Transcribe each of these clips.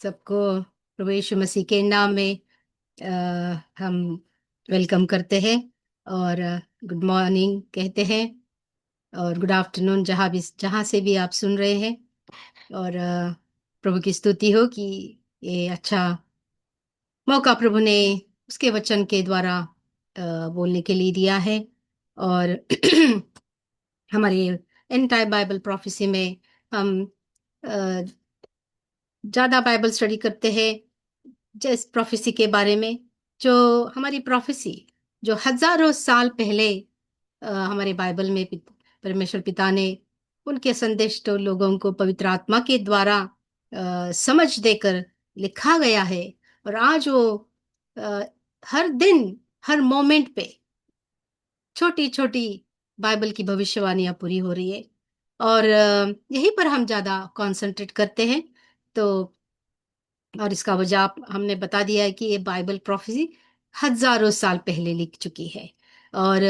सबको प्रभु यीशु मसीह के नाम में हम वेलकम करते हैं और गुड मॉर्निंग कहते हैं और गुड आफ्टरनून जहाँ से भी आप सुन रहे हैं। और प्रभु की स्तुति हो कि ये अच्छा मौका प्रभु ने उसके वचन के द्वारा बोलने के लिए दिया है। और हमारे एंटायर बाइबल प्रोफेसी में हम ज़्यादा बाइबल स्टडी करते हैं जिस प्रोफेसी के बारे में, जो हमारी प्रोफेसी जो हजारों साल पहले हमारे बाइबल में परमेश्वर पिता ने उनके संदिष्ट लोगों को पवित्र आत्मा के द्वारा समझ देकर लिखा गया है। और आज वो अ, हर दिन हर मोमेंट पे छोटी छोटी बाइबल की भविष्यवाणियां पूरी हो रही है। और यहीं पर हम ज्यादा कंसंट्रेट करते हैं। तो और इसका वजह हमने बता दिया है कि ये बाइबल प्रोफेसी हजारों साल पहले लिख चुकी है। और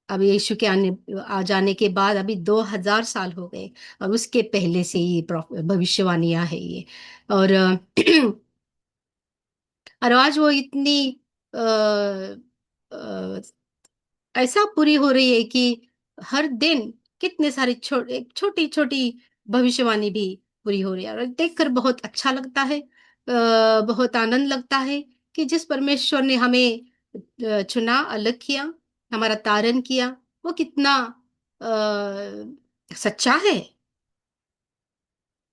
अब यीशु के आने आ जाने के बाद अभी 2000 साल हो गए और उसके पहले से ये भविष्यवाणियां है ये। और और आज वो इतनी अ, अ, ऐसा पूरी हो रही है कि हर दिन कितने सारे छोटी छोटी भविष्यवाणी भी पूरी हो रही है और देखकर बहुत अच्छा लगता है। बहुत आनंद लगता है कि जिस परमेश्वर ने हमें चुना, अलग किया, हमारा तारण किया, वो कितना सच्चा है,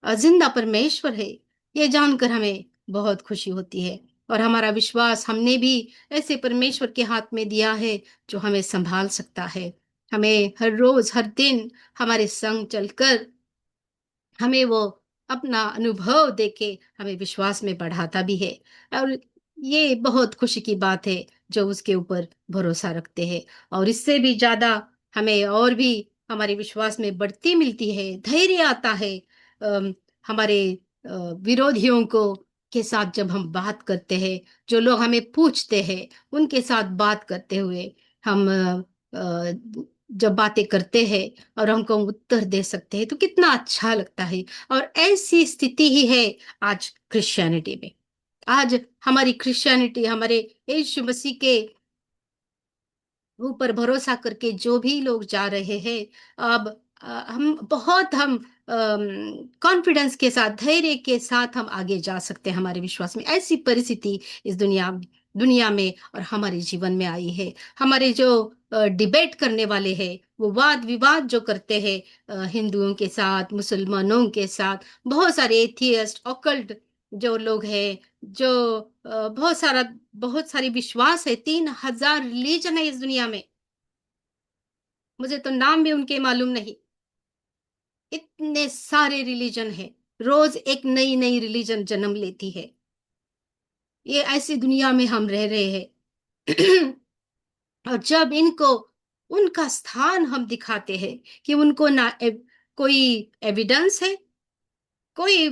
जिंदा परमेश्वर है। ये जानकर हमें बहुत खुशी होती है। और हमारा विश्वास हमने भी ऐसे परमेश्वर के हाथ में दिया है जो हमें संभाल सकता है, हमें हर रोज हर दिन हमारे संग चलकर हमें वो अपना अनुभव देके हमें विश्वास में बढ़ाता भी है। और ये बहुत खुशी की बात है जो उसके ऊपर भरोसा रखते हैं। और इससे भी ज्यादा हमें और भी हमारे विश्वास में बढ़ती मिलती है, धैर्य आता है। अम, हमारे विरोधियों को के साथ जब हम बात करते हैं, जो लोग हमें पूछते हैं, उनके साथ बात करते हुए हम जब बातें करते हैं और हमको उत्तर दे सकते हैं तो कितना अच्छा लगता है। और ऐसी स्थिति ही है आज क्रिश्चियनिटी में। आज हमारी क्रिश्चियनिटी हमारे यीशु मसीह के ऊपर भरोसा करके जो भी लोग जा रहे हैं, अब हम कॉन्फिडेंस के साथ, धैर्य के साथ हम आगे जा सकते हैं हमारे विश्वास में। ऐसी परिस्थिति इस दुनिया में और हमारे जीवन में आई है। हमारे जो डिबेट करने वाले हैं, वो वाद विवाद जो करते हैं हिंदुओं के साथ, मुसलमानों के साथ, बहुत सारे एथियस्ट ऑकल्ट जो लोग हैं, जो बहुत सारी विश्वास है, 3000 रिलीजन है इस दुनिया में। मुझे तो नाम भी उनके मालूम नहीं, इतने सारे रिलीजन है। रोज एक नई नई रिलीजन जन्म लेती है। ये ऐसी दुनिया में हम रह रहे हैं। और जब इनको उनका स्थान हम दिखाते हैं कि उनको कोई एविडेंस है, कोई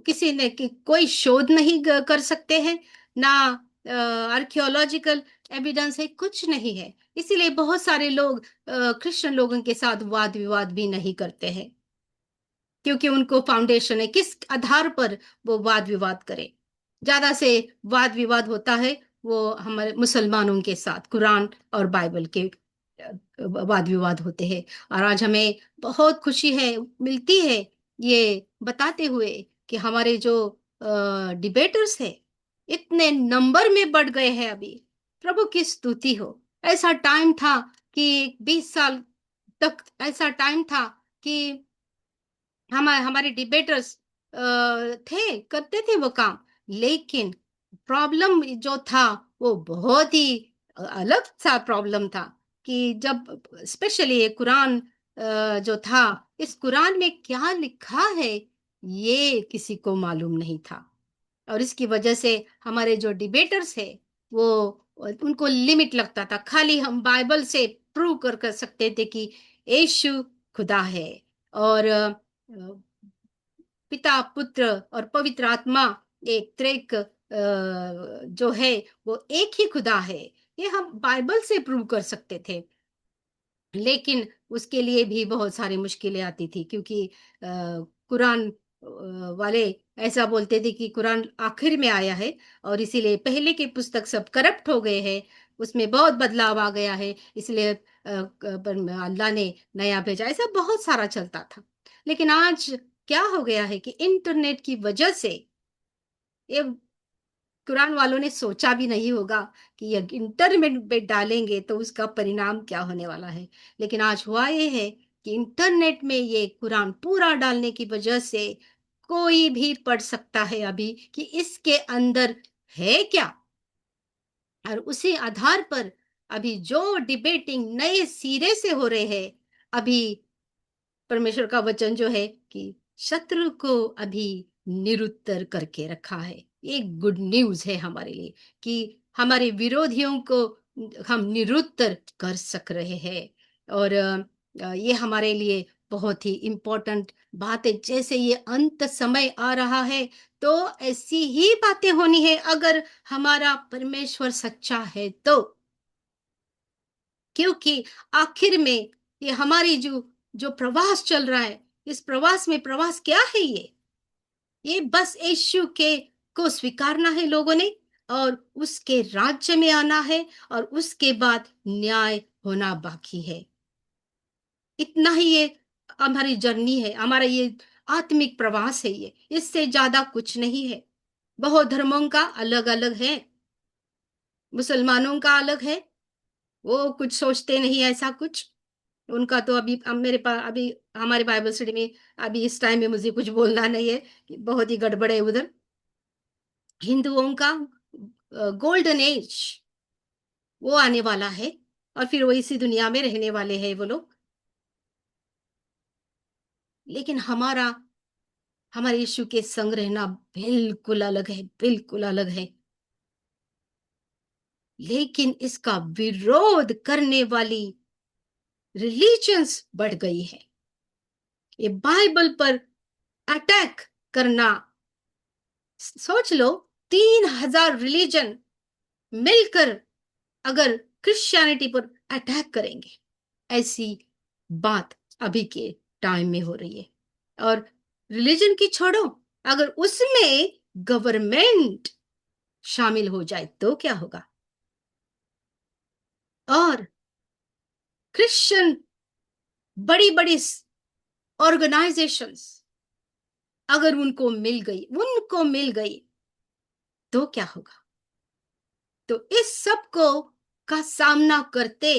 किसी ने कोई शोध नहीं कर सकते हैं ना, आर्कियोलॉजिकल एविडेंस है, कुछ नहीं है। इसीलिए बहुत सारे लोग क्रिश्चियन लोगों के साथ वाद विवाद भी नहीं करते हैं, क्योंकि उनको फाउंडेशन है किस आधार पर वो वाद विवाद करे। ज्यादा से वाद विवाद होता है वो हमारे मुसलमानों के साथ कुरान और बाइबल के वाद विवाद होते हैं। और आज हमें बहुत खुशी है मिलती है ये बताते हुए कि हमारे जो डिबेटर्स है इतने नंबर में बढ़ गए हैं अभी। प्रभु की स्तुति हो। ऐसा टाइम था कि 20 साल तक ऐसा टाइम था कि हमारे डिबेटर्स थे, करते थे वो काम। लेकिन प्रॉब्लम जो था वो बहुत ही अलग सा प्रॉब्लम था कि जब स्पेशली ये कुरान जो था, इस कुरान में क्या लिखा है ये किसी को मालूम नहीं था। और इसकी वजह से हमारे जो डिबेटर्स है वो उनको लिमिट लगता था, खाली हम बाइबल से प्रूव कर सकते थे कि यीशु खुदा है। और पिता पुत्र और पवित्र आत्मा एक त्रिक जो है वो एक ही खुदा है, ये हम बाइबल से प्रूव कर सकते थे। लेकिन उसके लिए भी बहुत सारी मुश्किलें आती थी, क्योंकि कुरान वाले ऐसा बोलते थे कि कुरान आखिर में आया है और इसीलिए पहले की पुस्तक सब करप्ट हो गए हैं, उसमें बहुत बदलाव आ गया है, इसलिए अल्लाह ने नया भेजा। ऐसा बहुत सारा चलता था। लेकिन आज क्या हो गया है कि इंटरनेट की वजह से ये कुरान वालों ने सोचा भी नहीं होगा कि ये इंटरनेट पे डालेंगे तो उसका परिणाम क्या होने वाला है। लेकिन आज हुआ ये है कि इंटरनेट में ये कुरान पूरा डालने की वजह से कोई भी पढ़ सकता है अभी कि इसके अंदर है क्या, और उसी आधार पर अभी जो डिबेटिंग नए सिरे से हो रहे हैं, अभी परमेश्वर का वचन जो है कि शत्रु को अभी निरुत्तर करके रखा है। ये गुड न्यूज़ है हमारे लिए कि हमारे विरोधियों को हम निरुत्तर कर सक रहे हैं। और ये हमारे लिए बहुत ही इम्पोर्टेंट बात है। जैसे ये अंत समय आ रहा है, तो ऐसी ही बातें होनी है अगर हमारा परमेश्वर सच्चा है तो। क्योंकि आखिर में ये हमारी जो जो प्रवास चल रहा है, इस प्रवास में प्रवास क्या है ये बस यीशु के को स्वीकारना है लोगों ने, और उसके राज्य में आना है, और उसके बाद न्याय होना बाकी है। इतना ही ये हमारी जर्नी है, हमारा ये आत्मिक प्रवास है, ये इससे ज्यादा कुछ नहीं है। बहुत धर्मों का अलग अलग है, मुसलमानों का अलग है, वो कुछ सोचते नहीं ऐसा कुछ। उनका तो अभी अब मेरे पास अभी हमारे बाइबल स्टडी में अभी इस टाइम में मुझे कुछ बोलना नहीं है कि बहुत ही गड़बड़ है उधर। हिंदुओं का गोल्डन एज वो आने वाला है, और फिर वो इसी दुनिया में रहने वाले हैं वो लोग। लेकिन हमारे यीशु के संग रहना बिल्कुल अलग है, बिल्कुल अलग है। लेकिन इसका विरोध करने वाली रिलीजन्स बढ़ गई है। ये बाइबल पर अटैक करना, सोच लो, 3,000 रिलीजन मिलकर अगर क्रिश्चियनिटी पर अटैक करेंगे, ऐसी बात अभी के टाइम में हो रही है। और रिलीजन की छोड़ो, अगर उसमें गवर्नमेंट शामिल हो जाए तो क्या होगा? और क्रिश्चियन बड़ी बड़ी ऑर्गेनाइजेशंस अगर उनको मिल गई तो क्या होगा? तो इस सब को का सामना करते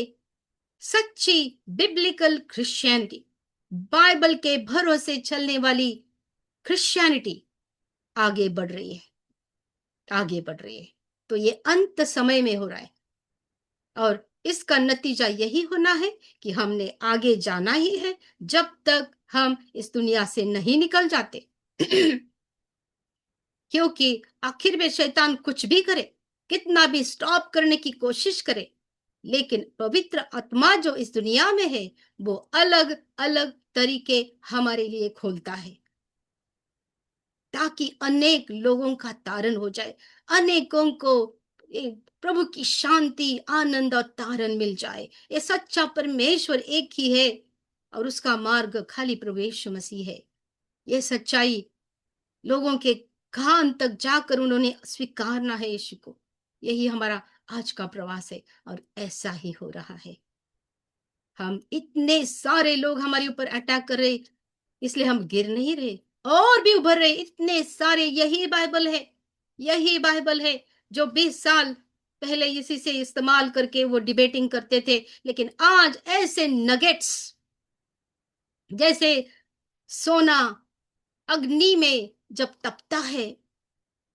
सच्ची बिब्लिकल क्रिश्चियनिटी, बाइबल के भरोसे चलने वाली क्रिश्चियनिटी आगे बढ़ रही है, आगे बढ़ रही है। तो ये अंत समय में हो रहा है, और इसका नतीजा यही होना है कि हमने आगे जाना ही है जब तक हम इस दुनिया से नहीं निकल जाते। क्योंकि आखिर में शैतान कुछ भी करे, कितना भी स्टॉप करने की कोशिश करे, लेकिन पवित्र आत्मा जो इस दुनिया में है, वो अलग अलग तरीके हमारे लिए खोलता है, ताकि अनेक लोगों का तारण हो जाए, अनेकों को प्रभु की शांति, आनंद और तारण मिल जाए। ये सच्चा परमेश्वर एक ही है, और उसका मार्ग खाली प्रभु यीशु मसीह है। ये सच्चाई लोगों के कान तक जाकर उन्होंने स्वीकारना है यीशु को। यही हमारा आज का प्रवास है, और ऐसा ही हो रहा है। हम इतने सारे लोग हमारे ऊपर अटैक कर रहे, इसलिए हम गिर नहीं रहे, और भी उभर रहे इतने सारे। यही बाइबल है, यही बाइबल है जो 20 साल पहले इसी से इस्तेमाल करके वो डिबेटिंग करते थे। लेकिन आज ऐसे नगेट्स, जैसे सोना अग्नि में जब तपता है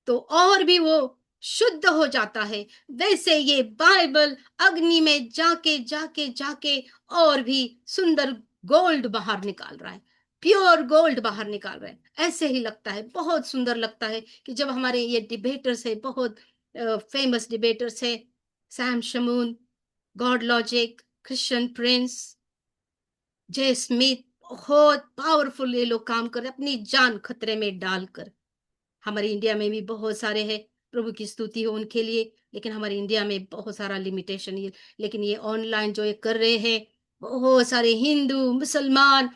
तो और भी वो शुद्ध हो जाता है, वैसे ये बाइबल अग्नि में जाके जाके जाके और भी सुंदर गोल्ड बाहर निकाल रहा है, प्योर गोल्ड बाहर निकाल रहा है। ऐसे ही लगता है, बहुत सुंदर लगता है कि जब हमारे ये डिबेटर्स है, बहुत फेमस डिबेटर्स है, Sam Shamoon, God logic, Christian Prince, जय स्मिथ, बहुत पावरफुल ये लोग काम कर रहे हैं अपनी जान खतरे में डालकर। हमारे इंडिया में भी बहुत सारे हैं, प्रभु की स्तुति हो उनके लिए। लेकिन हमारे इंडिया में बहुत सारा लिमिटेशन ये, लेकिन ये ऑनलाइन जो ये कर रहे हैं, बहुत सारे हिंदू मुसलमान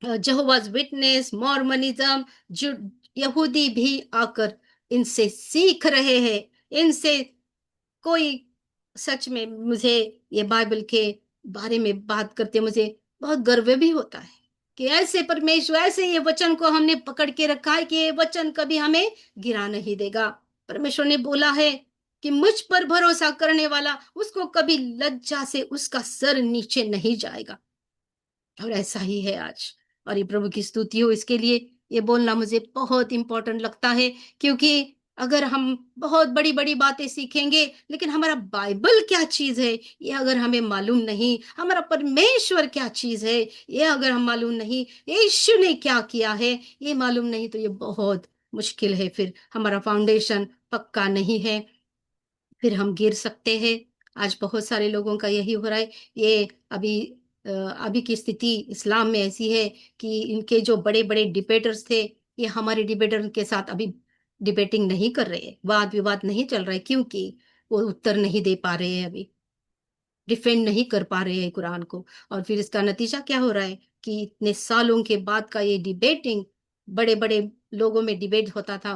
जेहोवाज विटनेस, मॉर्मनिज्म, जो यहूदी भी आकर इनसे सीख रहे हैं। इनसे कोई, सच में मुझे ये बाइबल के बारे में बात करते मुझे बहुत गर्व भी होता है कि ऐसे परमेश्वर, ऐसे ये वचन को हमने पकड़ के रखा है कि ये वचन कभी हमें गिरा नहीं देगा। परमेश्वर ने बोला है कि मुझ पर भरोसा करने वाला, उसको कभी लज्जा से उसका सर नीचे नहीं जाएगा। और ऐसा ही है आज। और ये प्रभु की स्तुति हो इसके लिए। ये बोलना मुझे बहुत इंपॉर्टेंट लगता है, क्योंकि अगर हम बहुत बड़ी बड़ी बातें सीखेंगे, लेकिन हमारा बाइबल क्या चीज है ये अगर हमें मालूम नहीं, हमारा परमेश्वर क्या चीज है ये अगर हम मालूम नहीं, यीशु ने क्या किया है ये मालूम नहीं, तो ये बहुत मुश्किल है। फिर हमारा फाउंडेशन पक्का नहीं है, फिर हम गिर सकते हैं। आज बहुत सारे लोगों का यही हो रहा है। ये अभी अभी की स्थिति इस्लाम में ऐसी है कि इनके जो बड़े बड़े डिबेटर्स थे, ये हमारे डिबेटर के साथ अभी डिबेटिंग नहीं कर रहे हैं, वाद विवाद नहीं चल रहा है, क्योंकि वो उत्तर नहीं दे पा रहे हैं, अभी डिफेंड नहीं कर पा रहे हैं कुरान को। और फिर इसका नतीजा क्या हो रहा है कि इतने सालों के बाद का ये डिबेटिंग, बड़े बड़े लोगों में डिबेट होता था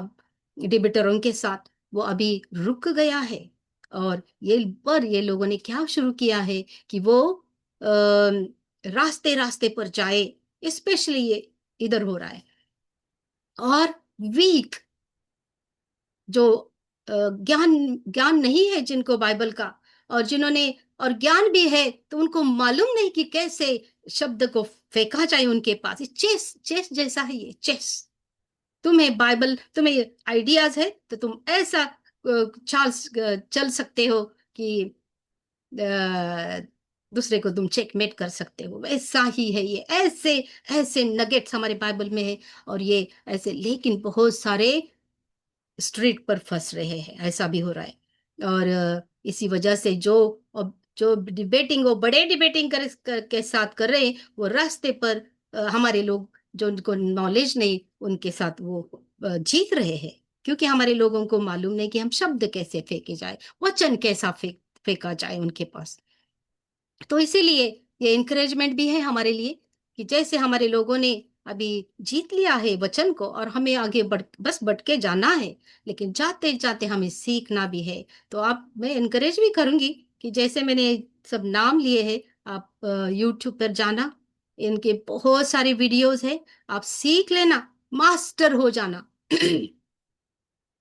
डिबेटरों के साथ, वो अभी रुक गया है। और ये लोगों ने क्या शुरू किया है कि वो रास्ते रास्ते पर जाए, स्पेशली ये इधर हो रहा है। और वीक, जो ज्ञान ज्ञान नहीं है जिनको बाइबल का, और जिन्होंने, और ज्ञान भी है तो उनको मालूम नहीं कि कैसे शब्द को फेंका जाए उनके पास। ये चेस चेस जैसा है, ये चेस। तुम्हें बाइबल, तुम्हें आइडियाज है तो तुम ऐसा चाल चल सकते हो कि दूसरे को तुम चेकमेट कर सकते हो। ऐसा ही है ये, ऐसे ऐसे नगेट्स हमारे बाइबल में है। और ये ऐसे, लेकिन बहुत सारे स्ट्रीट पर फंस रहे हैं, ऐसा भी हो रहा है। और इसी वजह से जो डिबेटिंग, वो बड़े डिबेटिंग के साथ कर रहे हैं, वो रास्ते पर हमारे लोग जो उनको नॉलेज नहीं, उनके साथ वो जीत रहे हैं। क्योंकि हमारे लोगों को मालूम नहीं कि हम शब्द कैसे फेंके जाए, वचन कैसा फेंका जाए उनके पास। तो इसीलिए ये इंकरेजमेंट भी है हमारे लिए कि जैसे हमारे लोगों ने अभी जीत लिया है वचन को, और हमें आगे बस बढ़ के जाना है, लेकिन जाते जाते हमें सीखना भी है। तो आप, मैं इनकरेज भी करूंगी कि जैसे मैंने सब नाम लिए हैं, आप यूट्यूब पर जाना, इनके बहुत सारे वीडियोस है, आप सीख लेना, मास्टर हो जाना।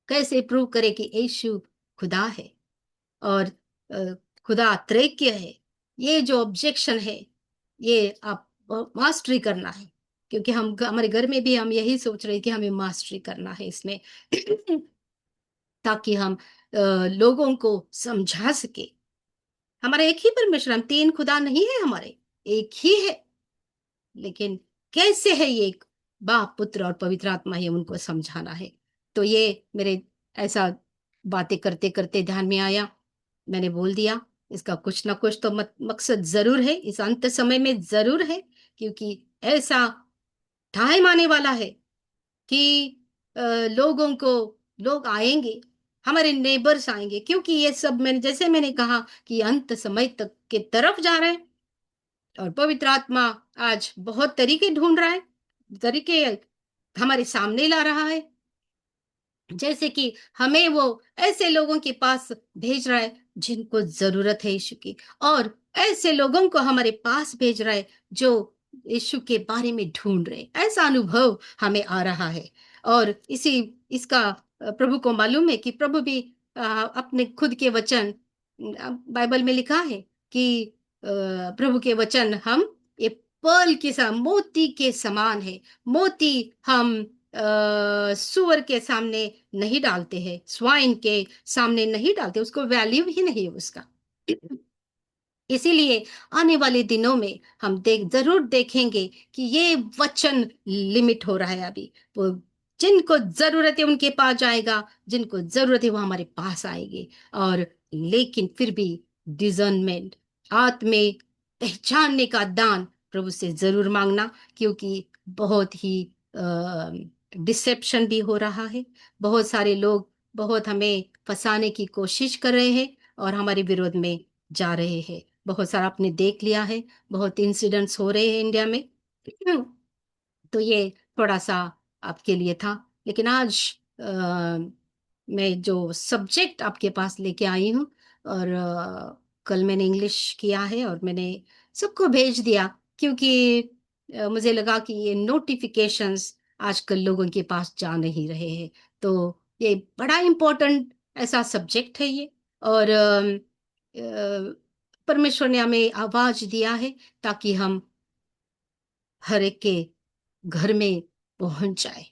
कैसे प्रूव करे कि यीशु खुदा है, और अ, खुदा त्रैक्य है। ये जो ऑब्जेक्शन है, ये आप मास्टरी करना है। क्योंकि हम हमारे घर में भी हम यही सोच रहे हैं कि हमें मास्टरी करना है इसमें, ताकि हम लोगों को समझा सके। हमारा एक ही परमेश्वर, हम तीन खुदा नहीं है हमारे, एक ही है। लेकिन कैसे है ये, एक बाप, पुत्र और पवित्र आत्मा है, उनको समझाना है। तो ये मेरे ऐसा बातें करते करते ध्यान में आया, मैंने बोल दिया। इसका कुछ ना कुछ तो मकसद जरूर है, इस अंत समय में जरूर है। क्योंकि ऐसा टाइम आने वाला है कि लोगों को, लोग आएंगे, हमारे नेबर्स आएंगे, क्योंकि ये सब, मैंने जैसे मैंने कहा कि अंत समय तक के तरफ जा रहे हैं। और पवित्र आत्मा आज बहुत तरीके ढूंढ रहा है, तरीके हमारे सामने ला रहा है। जैसे कि हमें वो ऐसे लोगों के पास भेज रहा है जिनको जरूरत है यीशु की, और ऐसे लोगों को हमारे पास भेज रहा है जो यीशु के बारे में ढूंढ रहे हैं। ऐसा अनुभव हमें आ रहा है। और इसी इसका प्रभु को मालूम है कि प्रभु भी अपने खुद के वचन, बाइबल में लिखा है कि प्रभु के वचन हम ये पर्ल के समान, मोती के समान है। मोती हम सुअर के सामने नहीं डालते हैं, स्वाइन के सामने नहीं डालते, उसको वैल्यू ही नहीं है उसका। इसीलिए आने वाले दिनों में हम जरूर देखेंगे कि ये वचन लिमिट हो रहा है अभी। वो जिनको जरूरत है उनके पास जाएगा, जिनको जरूरत है वो हमारे पास आएगी। और लेकिन फिर भी डिजर्नमेंट, आत्मे पहचानने का दान प्रभु से जरूर मांगना, क्योंकि बहुत ही डिसेप्शन भी हो रहा है। बहुत सारे लोग बहुत हमें फंसाने की कोशिश कर रहे हैं और हमारे विरोध में जा रहे हैं। बहुत सारा आपने देख लिया है, बहुत इंसिडेंट्स हो रहे हैं इंडिया में। तो ये थोड़ा सा आपके लिए था। लेकिन आज मैं जो सब्जेक्ट आपके पास लेके आई हूँ, और कल मैंने इंग्लिश किया है और मैंने सबको भेज दिया, क्योंकि मुझे लगा कि ये नोटिफिकेशंस आजकल लोगों के पास जा नहीं रहे हैं। तो ये बड़ा इम्पोर्टेंट ऐसा सब्जेक्ट है ये। और परमेश्वर ने हमें आवाज दिया है ताकि हम हर एक के घर में पहुंच जाए।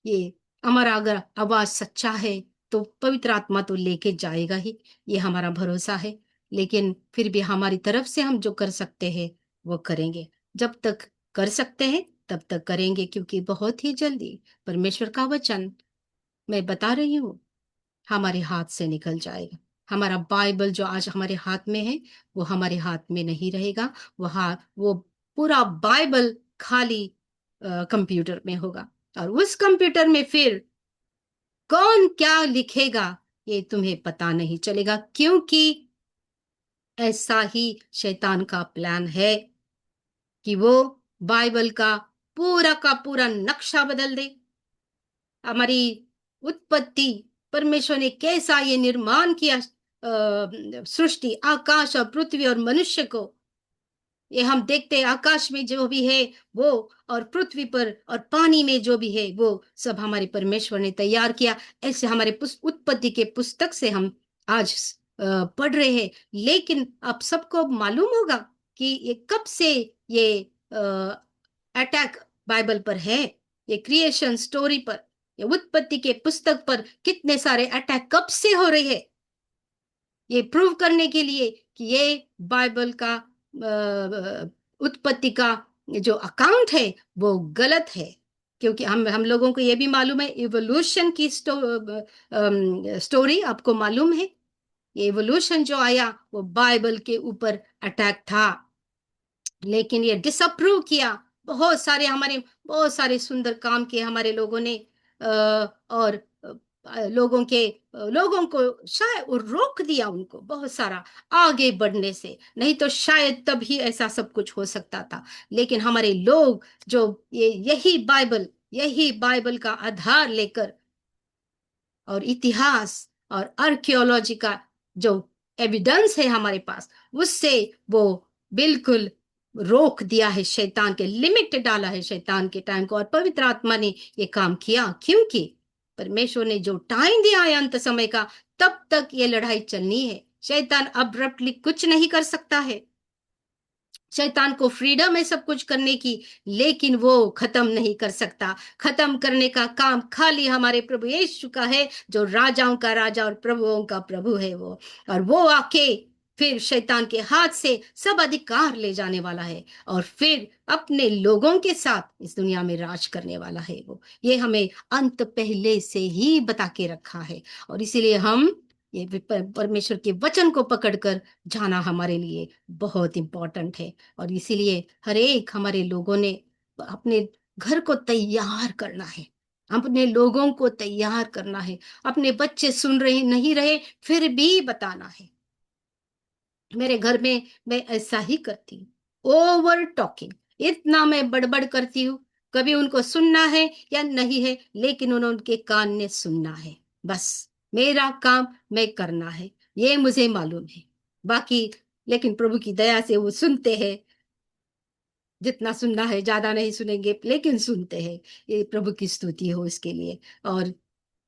ये हमारा अगर आवाज सच्चा है तो पवित्र आत्मा तो लेके जाएगा ही, ये हमारा भरोसा है। लेकिन फिर भी हमारी तरफ से हम जो कर सकते हैं वो करेंगे। जब तक कर सकते हैं तब तक करेंगे, क्योंकि बहुत ही जल्दी परमेश्वर का वचन, मैं बता रही हूँ, हमारे हाथ से निकल जाएगा। हमारा बाइबल जो आज हमारे हाथ में है वो हमारे हाथ में नहीं रहेगा। वो पूरा बाइबल खाली कंप्यूटर में होगा, और उस कंप्यूटर में फिर कौन क्या लिखेगा ये तुम्हें पता नहीं चलेगा, क्योंकि ऐसा ही शैतान का प्लान है कि वो बाइबल का पूरा नक्शा बदल दे। हमारी उत्पत्ति, परमेश्वर ने कैसा ये निर्माण किया, सृष्टि, आकाश और पृथ्वी और मनुष्य को, ये हम देखते हैं। आकाश में जो भी है वो, और पृथ्वी पर और पानी में जो भी है वो, सब हमारे परमेश्वर ने तैयार किया। ऐसे हमारे उत्पत्ति के पुस्तक से हम आज पढ़ रहे हैं। लेकिन आप सबको मालूम होगा कि ये कब से ये अटैक बाइबल पर है, ये क्रिएशन स्टोरी पर, ये उत्पत्ति के पुस्तक पर कितने सारे अटैक कब से हो रहे हैं, ये प्रूव करने के लिए कि ये बाइबल का उत्पत्ति का जो अकाउंट है वो गलत है। क्योंकि हम लोगों को ये भी मालूम है, इवोल्यूशन की स्टोरी आपको मालूम है। ये इवोल्यूशन जो आया वो बाइबल के ऊपर अटैक था, लेकिन ये डिसअप्रूव किया। बहुत सारे सुंदर काम किए हमारे लोगों ने, और लोगों को शायद वो रोक दिया उनको बहुत सारा आगे बढ़ने से, नहीं तो शायद तभी ऐसा सब कुछ हो सकता था। लेकिन हमारे लोग जो यही बाइबल का आधार लेकर, और इतिहास और आर्कियोलॉजी का जो एविडेंस है हमारे पास, उससे वो बिल्कुल रोक दिया है, शैतान के लिमिट डाला है शैतान के टाइम को, और पवित्र आत्मा ने ये काम किया। क्योंकि परमेश्वर ने जो टाइम दिया है अंत समय का, तब तक ये लड़ाई चलनी है। शैतान अब्रप्टली कुछ नहीं कर सकता है। शैतान को फ्रीडम है सब कुछ करने की, लेकिन वो खत्म नहीं कर सकता। खत्म करने का काम खाली हमारे प्रभु यीशु का है, जो राजाओं का राजा और प्रभुओं का प्रभु है वो। और वो आके फिर शैतान के हाथ से सब अधिकार ले जाने वाला है, और फिर अपने लोगों के साथ इस दुनिया में राज करने वाला है वो। ये हमें अंत पहले से ही बता के रखा है, और इसीलिए हम ये परमेश्वर के वचन को पकड़कर जाना हमारे लिए बहुत इंपॉर्टेंट है। और इसीलिए हर एक हमारे लोगों ने अपने घर को तैयार करना है, अपने लोगों को तैयार करना है। अपने बच्चे सुन रहे नहीं रहे फिर भी बताना है। मेरे घर में मैं ऐसा ही करती हूँ, ओवर टॉकिंग, इतना मैं बड़बड़ करती हूँ। कभी उनको सुनना है या नहीं है, लेकिन उनके कान ने सुनना है। बस मेरा काम मैं करना है, ये मुझे मालूम है। बाकी लेकिन प्रभु की दया से वो सुनते हैं, जितना सुनना है, ज्यादा नहीं सुनेंगे लेकिन सुनते हैं। ये प्रभु की स्तुति हो इसके लिए। और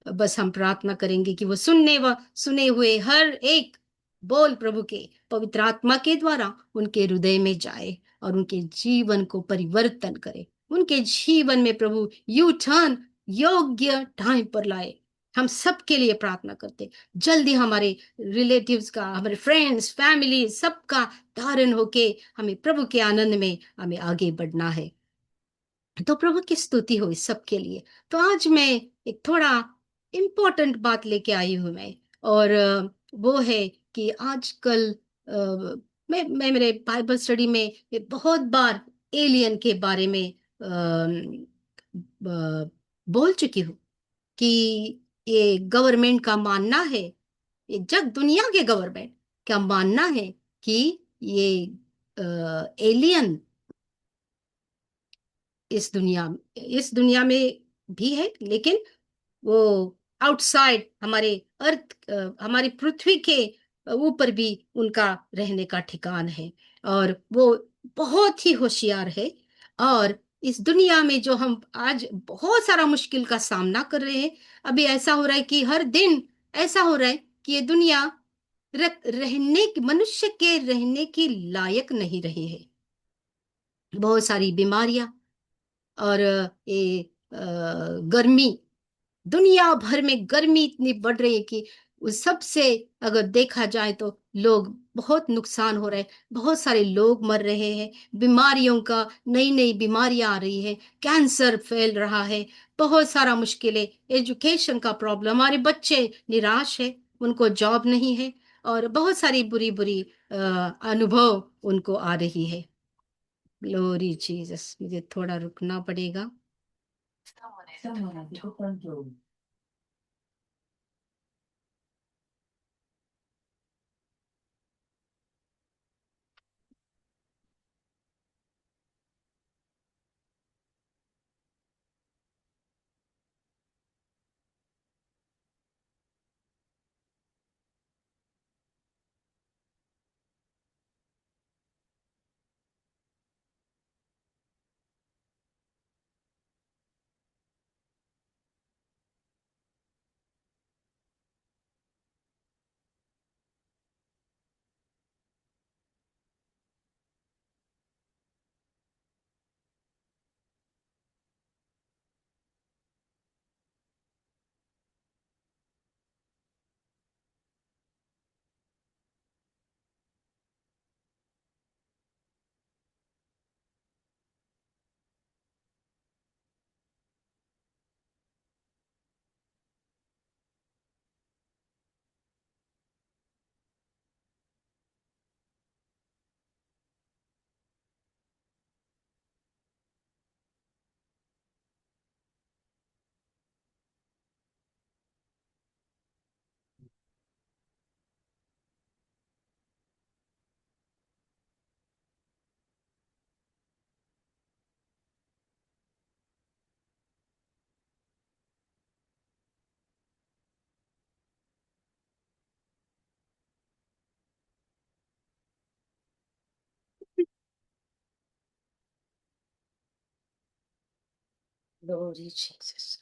बस हम प्रार्थना करेंगे कि वो सुने हुए हर एक बोल प्रभु के पवित्र आत्मा के द्वारा उनके हृदय में जाए, और उनके जीवन को परिवर्तन करे। उनके जीवन में प्रभु यू टर्न योग्य टाइम पर लाए। हम सबके लिए प्रार्थना करते, जल्दी हमारे रिलेटिव्स का, हमारे फ्रेंड्स, फैमिली, सबका धारण होके हमें प्रभु के आनंद में हमें आगे बढ़ना है। तो प्रभु की स्तुति हो इस सब के लिए। तो आज मैं एक थोड़ा इम्पोर्टेंट बात लेके आई हूं मैं, और वो है कि आजकल मैं मेरे बाइबल स्टडी में ये बहुत बार एलियन के बारे में बोल चुकी हूँ कि ये गवर्नमेंट का मानना है, ये जग दुनिया के गवर्नमेंट का मानना है कि ये एलियन इस दुनिया में भी है, लेकिन वो आउटसाइड हमारे अर्थ, हमारी पृथ्वी के ऊपर भी उनका रहने का ठिकान है। और वो बहुत ही होशियार है। और इस दुनिया में जो हम आज बहुत सारा मुश्किल का सामना कर रहे हैं, अभी ऐसा हो रहा है कि हर दिन ऐसा हो रहा है कि ये दुनिया मनुष्य के रहने की लायक नहीं रही है। बहुत सारी बीमारियां, और ये गर्मी, दुनिया भर में गर्मी इतनी बढ़ रही है कि उस सब से अगर देखा जाए तो लोग बहुत नुकसान हो रहे हैं, बहुत सारे लोग मर रहे हैं, बीमारियों का, नई नई बीमारियां आ रही है, कैंसर फैल रहा है, बहुत सारा मुश्किलें, एजुकेशन का प्रॉब्लम, हमारे बच्चे निराश है, उनको जॉब नहीं है, और बहुत सारी बुरी बुरी अनुभव उनको आ रही है। ग्लोरी जीसस, मुझे थोड़ा रुकना पड़ेगा। Someone at the front door. Glory Jesus.